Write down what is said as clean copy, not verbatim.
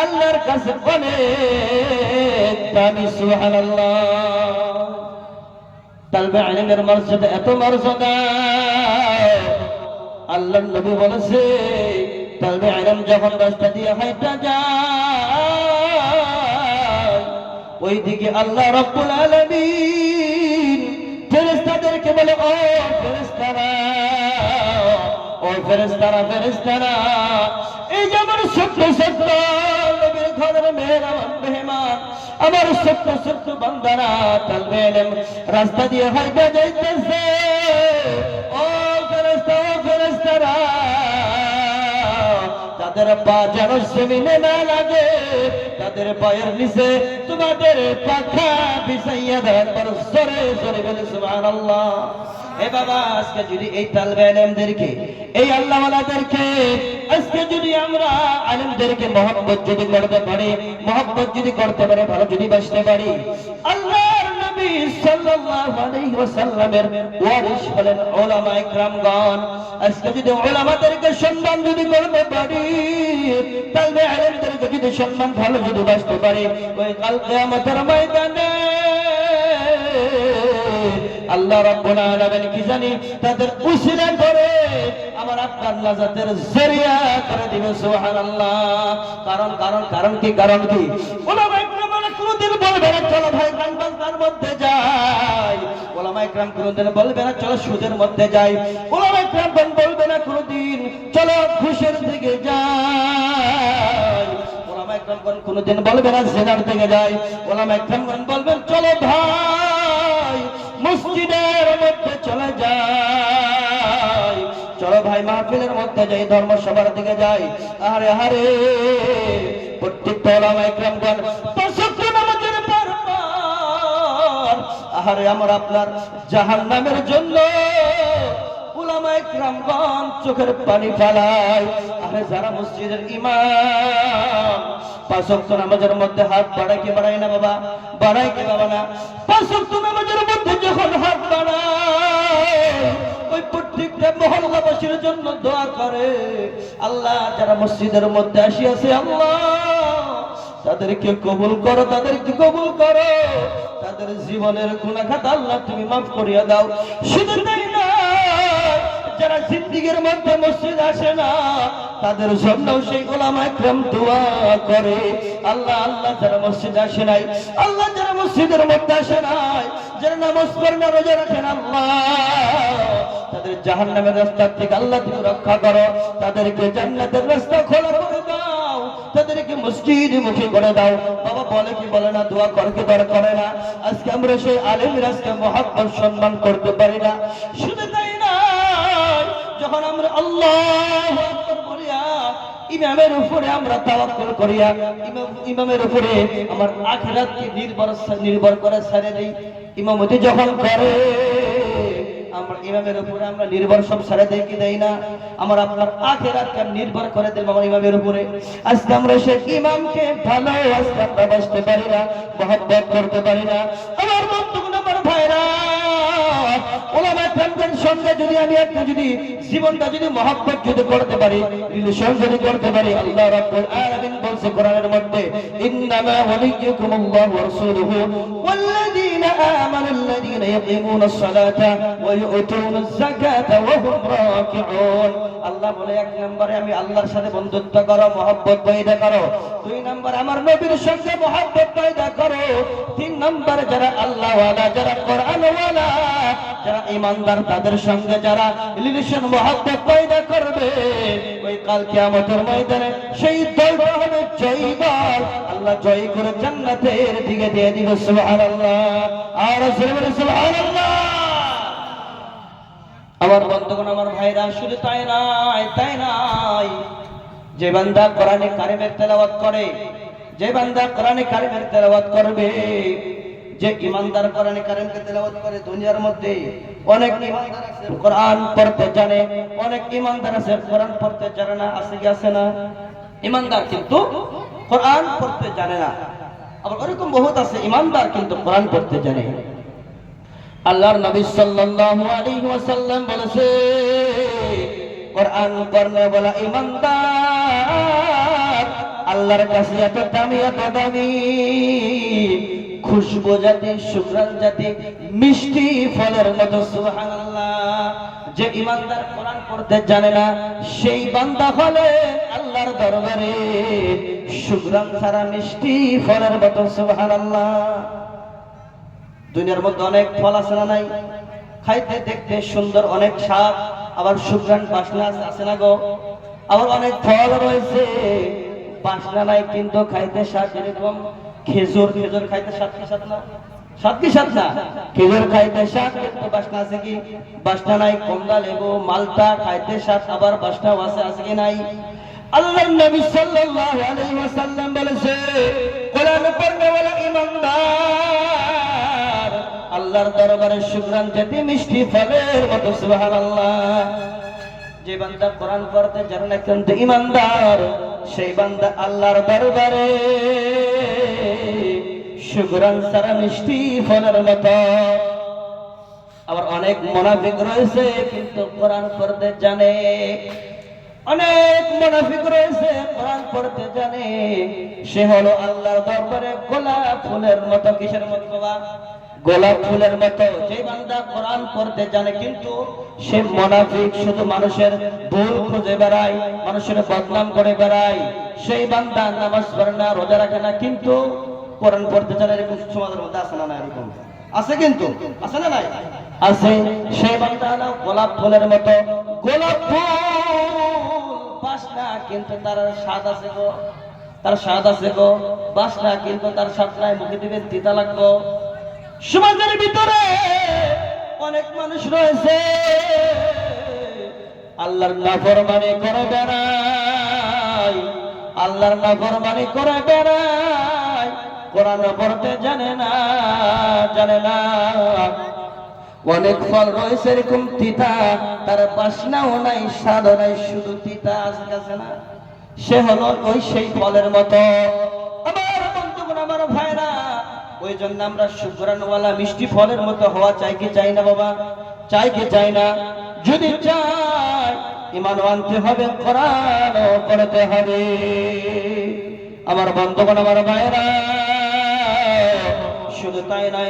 আল্লাহর কাছে অনেক দামি। সুবহানাল্লাহ। তালবে ইলমের মর্যাদা এত মর্যাদা, আল্লাহর নবী বলেছে তালবে ইলম যখন রাস্তা দিয়ে হাঁটা যায়, ওইদিকে আল্লাহ রাব্বুল আলামিন ফেরেশতাদেরকে বলে, ও ফেরেশতারা, ও ফেরেশতারা, ফেরেশতারা, এই যে আমার ছোট্ট ছোট্ট নবীর ঘরের মেহমান, আমার ছোট্ট ছোট্ট বান্দারা তালবে ইলম রাস্তা দিয়ে হাঁটা যাইতেছে, ও ফেরেশতা, ও ফেরেশতারা, তাদের পা যেন জমিনে না লাগে, তাদের পায়ের নিচে তোমাদের পাখা বিছাইয়া দেন। জোরে জোরে বলে সুবহানাল্লাহ। এ বাবা, আজকে যদি এই তালবে ইলমদেরকে, এই আল্লাহওয়ালাদেরকে আজকে যদি আমরা আলেমদেরকে মহব্বত যদি করতে পারি, মহব্বত যদি করতে পারি, ভালো যদি বাসতে পারি, আল্লাহর নবী সাল্লাল্লাহু আলাইহি ওয়াসাল্লামের ওয়ারিস হলেন উলামায়ে কিরামগণ। আজকে যদি উলামাদেরকে সম্মান যদি করতে পারি, তালবে ইলমদেরকে যদি সম্মান ভালো যদি বাসতে পারি, ওই কাল কিয়ামতের ময়দানে আল্লাহ রাব্বুল আলামিন কি জানি তাদের উসিলা করে আমার আপনার নাজাতের জরিয়া করে দিবে। সুবহানাল্লাহ। কারণ কারণ কারণ কি? কারণ কি? উলামায়ে কিরাম কোনদিন বলবে না চলো ভাই গান মধ্যে যাই, উলামায়ে কিরাম কোনদিন বলবে না চলো সুদের মধ্যে যাই, উলামায়ে কিরাম বলবে না কোনদিন চলো ঘুষের দিকে যাই, উলামায়ে কিরাম কোনদিন বলবে না জিনার দিকে যাই, উলামায়ে কিরাম বলবেন চলো ভাই মসজিদের মধ্যে চলে যাই, চলো ভাই মাহফিলের মধ্যে যাই, ধর্মসভার দিকে যাই। আরে আরে প্রত্যেকটা উলামায়ে কিরামগণ পাঁচ ওয়াক্ত নামাজের পরপর আরে আমার আপনার জাহান্নামের জন্য উলামায়ে কিরামগণ চোখের পানি ফেলায়। আরে যারা মসজিদের ইমাম পাঁচ ওয়াক্ত নামাজের মধ্যে হাত বাড়ায় কি বাড়ায় না বাবা? বাড়ায় কি বাবা না? পাঁচ ওয়াক্ত নামাজের মধ্যে যখন হাত বাড়ায়, ওই প্রত্যেকটা মহল্লাবাসীর জন্য দোয়া করে, আল্লাহ যারা মসজিদের মধ্যে আসিয়াছে আল্লাহ তাদেরকে কবুল করো, তাদেরকে কবুল করো, তাদের জীবনের গুনাহ খাতা আল্লাহ তুমি মাফ করিয়া দাও। শুধু তাই না, যারা জিন্দেগীর মধ্যে মসজিদ আসে না তাদের জন্য সেই উলামায়ে কিরাম দোয়া করে, আল্লাহ আল্লাহ যারা মসজিদ আসে নাই, আল্লাহ যারা মসজিদের মধ্যে আসে নাই, যারা নামাজ পড়ে না, রোজা রাখে না, আল্লাহ তাদের জাহান্নামের রাস্তা থেকে আল্লাহ তুমি রক্ষা করো, তাদেরকে জান্নাতের রাস্তা খোলা করে দাও, তাদেরকে মসজিদ মুখী করে দাও। বাবা বলে কি বলে না? দোয়া করে কি দরকার করে না? আজকে আমরা সেই আলেমের আজকে মহব্বত সম্মান করতে পারি না। শুধু তাই না, যখন আমরা আল্লাহু আকবার বলিয়া ইমামের উপরে আমরা তাওয়াক্কুল করিয়া ইমামের উপরে আমার আখিরাতকে নির্ভর করে ছেড়ে দেই, ইমামতি যখন করে আমরা ইমামের উপরে আমরা নির্ভর সব ছেড়ে দেই কি দেই না? আমার আপনার আখিরাতকে নির্ভর করে দেব আমার ইমামের উপরে। আজকে আমরা সেই ইমামকে ভালো আজকে আমরা বাসতে পারি না, মহব্বত করতে পারি না। আমার বন্ধুগণ, আমার ভাইরা, উলামায়ে কিরামদের সঙ্গে যদি আমি একটা যদি জীবনটা যদি মহব্বত যদি করতে পারি, রিলেশন যদি করতে পারি, আল্লাহ রাব্বুল আলামিন বলছে কোরআনের মধ্যে, ইন্নামা ওয়ালিয়্যুকুমুল্লাহু ওয়া রাসূলুহু ওয়াল্লাযীনা আমানুল্লাযীনা ইয়াকিমুনাস সালাতা ওয়া ইউতুনাজ যাকাতা ওয়া হুম রাকিউন। আল্লাহ বলে এক নম্বরে আমি আল্লাহর সাথে বন্ধুত্ব করো, মহব্বত পয়দা করো, দুই নম্বরে আমার নবীর সঙ্গে মহব্বত পয়দা করো, তিন নম্বরে যারা আল্লাহ ওয়ালা, যারা কোরআন ওয়ালা, যারা ঈমানদার, তাদের সঙ্গে যারা রিলেশন মহব্বত পয়দা করবে, ওই কাল কিয়ামতের ময়দানে সেই দলটা হবে জয়ী দল। আল্লাহ জয়ী করে জান্নাতের দিকে দিয়ে দিবে। সুবহানাল্লাহ। আর সুবহানাল্লাহ। আমার বন্ধুগণ, আমার ভাইরা, শুধু তাই নাই, তাই নাই, যে বান্দা কোরআনে কারিমের তেলাওয়াত করে, যে বান্দা কোরআনে কারিমের তেলাওয়াত করবে, যে ইমানদার কোরআনে কারিমকে তেলাওয়াত করে, দুনিয়ার মধ্যে অনেক ইমানদার আছে কোরআন পড়তে জানে, অনেক ইমানদার আছে কোরআন পড়তে জানে না। আছে কি আছে না? ইমানদার কিন্তু কোরআন পড়তে জানে না। আবার এরকম বহুত আছে ইমানদার কিন্তু কোরআন পড়তে জানে। আল্লাহর নবী সাল্লাল্লাহু আলাইহি ওয়াসাল্লাম বলেছে, কোরআন পড়নে वाला ईमानदार আল্লাহর কাছে এত দামি খুশবু জাতি সুগ্রাণ জাতি মিষ্টি ফলের মতো সুবহানাল্লাহ। যে ইমানদার কোরআন পড়তে জানে না সেই বান্দা হলে আল্লাহর দরবারে সুগ্রাণ ছাড়া মিষ্টি ফলের মতো সুবহানাল্লাহ। দুনিয়ার মধ্যে অনেক ফল আছে না নাই? খাইতে দেখতে সুন্দর অনেক স্বাদ, আবার সুগ্রাণ বাসনা আছে না গো? আবার অনেক ফল রয়েছে বাসনা নাই কিন্তু খাইতে স্বাদ। যেরকম খেজুর খাইতে স্বাদ কি স্বাদ না? স্বাদ কি স্বাদ না? খেজুর খাইতে স্বাদ কিন্তু বাসনা আছে কি? বাসনা নাই। কমলা লেবু মালটা খাইতে স্বাদ, আবার বাসনাও আছে কি নাই? আল্লাহর নবী সাল্লাল্লাহু আলাইহি ওয়াসাল্লাম বলেছে, কোরআন পড়নেওয়ালা ঈমানদার আল্লাহর দরবারে সুগ্রাণ জাতি মিষ্টি ফলের মতো সুবহানাল্লাহ। যে বান্দা কোরআন পড়তে জানে না কিন্তু ঈমানদার, সেই বান্দা আল্লাহর দরবারে সুগ্রাণ ছাড়া মিষ্টি ফলের মতো। আবার অনেক মুনাফিক রয়েছে কিন্তু কোরআন পড়তে জানে। অনেক মুনাফিক রয়েছে কোরআন পড়তে জানে, সে হলো আল্লাহর দরবারে গোলাপ ফুলের মতো। কিসের মতো বাবা? গোলাপ ফুলের মতো। যে বান্দা কোরআন পড়তে জানে কিন্তু সে মুনাফিক, শুধু মানুষের ভুল খুঁজে বেড়ায়, মানুষের বদনাম করে বেড়ায়, সেই বান্দা নামাজ পড়ে না, রোজা রাখে না কিন্তু কোরআন পড়তে জানে। এরকম সমাজের মধ্যে আছে না? এরকম আছে কিন্তু, আছে না নাই? আছে। সেই বান্দা হলো গোলাপ ফুলের মতো। গোলাপ ফুল বাসনা কিন্তু তার স্বাদ আছে গো, তার স্বাদ আছে গো। বাসনা কিন্তু তার স্বাদ নাই, মুখে দিবেন তিতা লাগবে। সমাজের ভিতরে অনেক মানুষ রয়েছে আল্লাহর নাফরমানি করে বেড়ায়, আল্লাহর নাফরমানি করে বেড়ায়, কোরআন পড়তে জানে না। অনেক ফল রয়েছে এরকম তিতা, তার বাসনাও নাই, স্বাদও নাই, শুধু তিতা আছে না? সে হলো ওই সেই ফলের মতো। আমার বন্ধুগণ, আমার ভাইরা, ওই জন্য আমরা সুগ্রাণওয়ালা মিষ্টি ফলের মতো হওয়া চাই কি চাই না বাবা? চাই কি চাই না? যদি চাই ঈমান আনতে হবে, কোরআন পড়তে হবে। আমার বন্ধুগণ, আমার ভাইরা, শুধু তাই নয়।